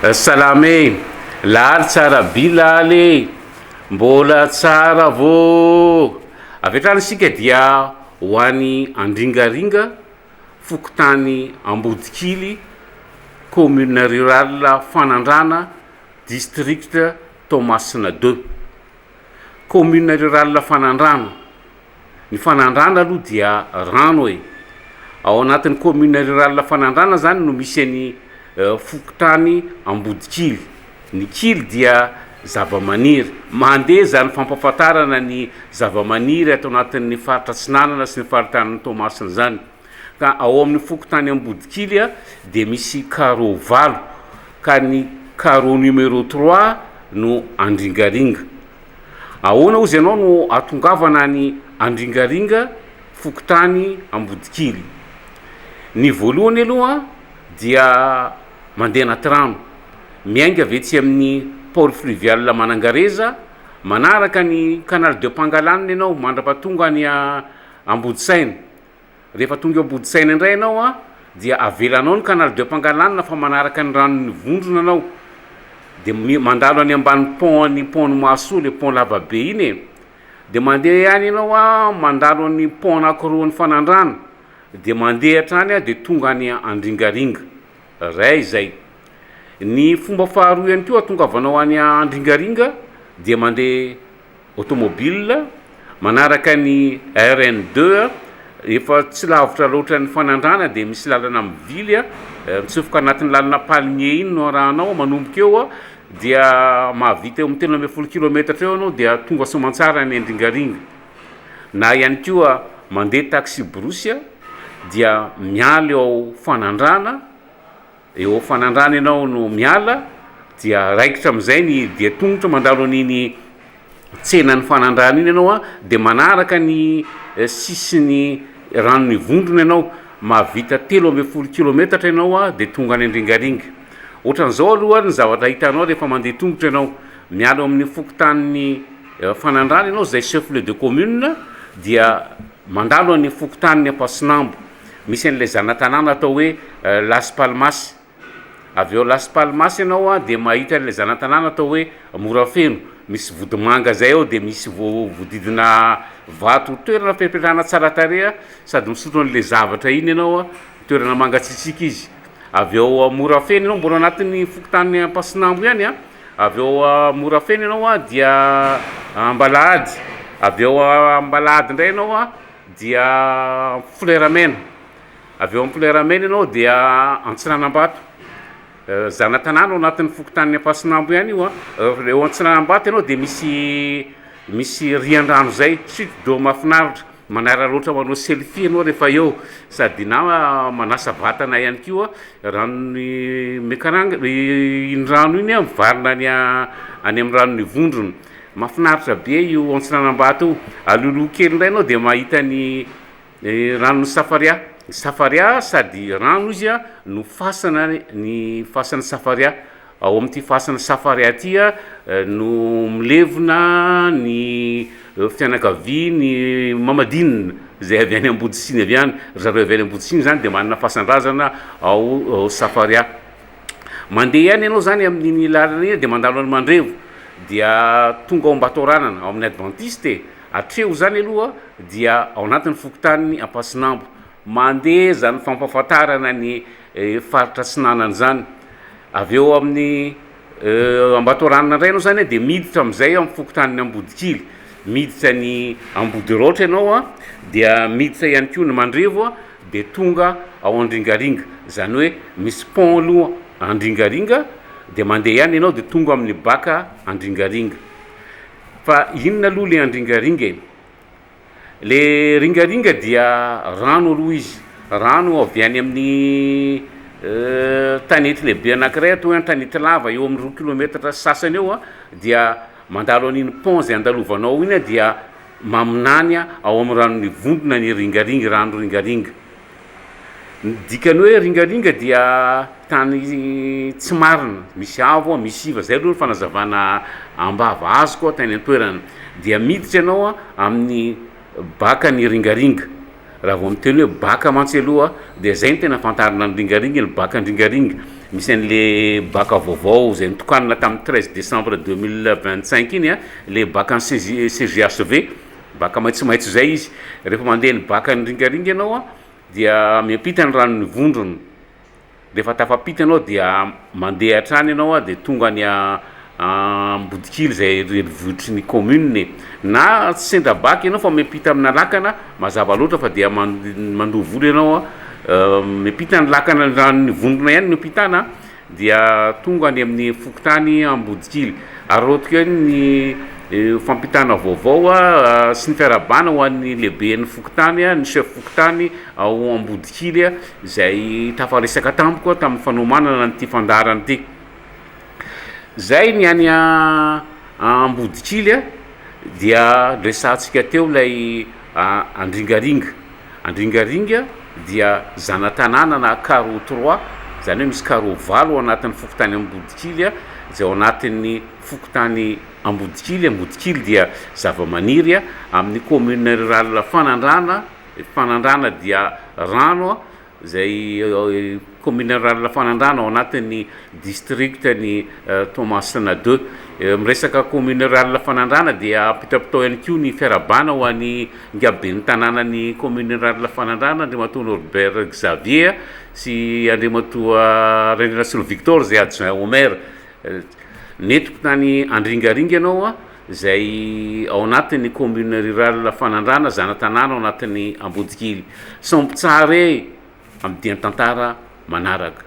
Salame, laly tsara bilale, mbola tsara vô. Avetrany sika dia ho an'ny Andringaringa, Fokotany Ambodikily, commune rurale Fanandrana, district Toamasina 2. Commune rurale Fanandrana. Ny Fanandrana aloha dia rano e. Ao anatin'ny commune rurale Fanandrana zany no misy any Fokotany Ambodikily. Ny kily dia zava-maniry. Mandeha zany fampafatarana ny zava-maniry ato anatin'ny faritra Tsinanana sy ny faritany Toamasina zany. Ka ao amin'ny Fokotany Ambodikily dia misy carreau 8, ka ny carreau numéro 3 no Andringaringa. Ahoana ozy ianao no atongavana ny Andringaringa, Fokotany Ambodikily? Ny voalohany aloha dia mandeha anaty rano, miainga avetsy amin'ny pôle fluvial Manangareza, manaraka ny canal de Pangalanina ianao mandrapatonga ny Ambodisaina. Rehefa tonga Ambodisaina indray ianao dia avelanao ny canal de Pangalanina fa manaraka ny ranon'ny vondrona anao, dia mandalo any ambany pont Mahasoa, le pont lavabe iny e. Dia mandeha ihany ianao mandalo ny pont anankiroa ny Fanandrana, dia mandeha hatrany dia tonga any Andringaringa. Ray zay. Ny fomba faharoa ihany koa atongavanao any Andringaringa dia mandeha automobile manaraka ny RN2, efa tsy lavitra loatra ny Fanandrana dia misy lalana mivily mitsofoka anatin'ny lalana Palmier iny no arahanao manomboka eo dia mahavita eo amin'ny 13 km eo anao dia tonga Soamantsara ny Andringaringa. Na ihany koa mandeha taxi brosy dia miala eo Fanandrana, eo Fanandrana ianao no miala dia raikitra amin'izay ny dia tongotra mandalo an'iny tsenan'ny Fanandrana iny ianao dia manaraka ny sisiny ranon'ny vondrona ianao, mahavita 13 km ianao dia tonga any Andringaringa. Ohatran'izao aloha ny zavatra hitanao rehefa mandeha tongotra ianao, miala amin'ny Fokotany Fanandrana ianao zay chef-lieu de commune, dia mandalo any Fokotany Ampasinambo, misy an'ilay zana-tanàna atao hoe Las Palmas. Avy eo Las Palmas ianao dia mahita an'ilay zana-tanàna atao hoe Morafeno, misy vodimanga zay eo dia misy voadidina vato, toerana fipetrahana tsara tarehy sady misotro an'ilay zavatra iny ianao, toerana mangatsiatsiaka izy. Avy eo Morafeno ianao mbola anatin'ny Fokotany Ampasinambo ihany avy eo Morafeno ianao dia Ambalahady. Avy eo Ambalahady indray ianao dia Foleramena. Avy eo amin'ny Foleramena ianao dia Antsinanambato. Zana-tanàna ao anatin'ny Fokotany Ampasinambo ihany io eo Antsinanambato ianao dia misy rian-drano zay, tsy do mahafinaritra, manara loatra manao selfie ianao rehefa eo, sady na manasa vatana ihany koa ranony mekaranga iny rano iny mivarina any amin'ny ranony vondrona. Mahafinaritra be io Antsinanambato io. Aloloha kely indray ianao dia mahita ny ranon'ny Safaria, sady rano izy no fasana ny fasan'ny Safaria. Ao amin'ity fasan'ny Safaria ty no milevona ny fianakavia ny Mamadinina zay avy any Ambodisiny avy any. Zareo avy any Ambodisiny zany dia manana fasan-drazana ao Safaria. Mandeha ihany ianao zany amin'ny lalana iny dia mandalo any Mandrevo, dia tonga ao Ambatoranana ao amin'ny Adventiste. Hatreo zany aloha dia ao anatin'ny Fokotany Ampasinambo. Mandeha zany fampafatarana ny faritra Tsinanana zany. Avy eo amin'ny Ambatoranana indray ianao zany dia miditra amin'izay amin'ny Fokotany Ambodikily, miditra ny Ambodiroatra ianao dia miditra ihany koa ny Mandrevo dia tonga ao Andringaringa. Zany hoe misy pont aloha Andringaringa dia mandeha ihany ianao dia tonga amin'ny baka Andringaringa. Fa inona aloha le Andringaringa? Le Ringaringa dia rano aloha izy, rano avy any amin'ny tanety lehibe anankiray atao hoe tanety lava eo amin'ny 2 km sasany eo dia mandalo an'iny pont zay andalovanao iny dia maminany ao amin'ny ranon'ny vondrona ny Ringaringa, rano Ringaringa. Dikany hoe Ringaringa dia tany tsy marina, misy avo misy iva, zay aloha ny fanazavana ambava azo koa tany an-toerana. Dia miditra ianao amin'ny baka ny Ringaringa. Raha vao miteny hoe baka mantsy aloha dia zay ny tena fantarina ny Ringaringa, ny baka Ringaringa. misy an'le baka vaovao zay nitokanina tamin'ny 13 décembre 2025 iny a le baka ny CGHV baka maitsomaitso zay izy rehefa mandeha ny baka nyringaringa ianao a dia miampita ny ranony vondrony rehefa tafapita anao dia mandeha hatrany ianao a de tonga ny Ambodikily zay renivohitry ny commune na tsy sendra baky ianao fa miampita amina lakana mazava loatra fa dia mandoha voly ianao a miampita ny lakana ranony vondrona ihany miampitana dia tonga any amin'ny fokotany Ambodikily ary ohatry ny fampitana vaovao a sy ny fiarabana ho an'ny lehibe ny fokotany a ny chef fokotany ao Ambodikily a zay tafaresaka tampoka tamin'ny fanomanana nyty fandarany ty zay ny any Ambodikily a dia resantsika teo lay andringaringa dia zana-tanàna na carreau 3 zany hoe misy carreau 8 ao anatin'ny fokotany Ambodikily a zay ao anatin'ny fokotany Ambodikily dia zava-maniry a amin'ny commune rurale Fanandrana dia rano a zay commune rurale Fanandrana ao anatin'ny district ny Toamasina 2 miresaka commune rurale Fanandrana dia apitapitao ihany koa ny fiarabana ho an'ny ngaben'ny tanànany commune rurale Fanandrana Andriamatoa Norbert Xavier sy Andriamatoa Renirasolo Victor zay adjoint au maire netiko tany andringaringa ianao a zay ao anatin'ny commune rurale Fanandrana zana-tanàna ao anatin'ny Ambodikily sompy tsara amin'ny dian-tantara manaraka.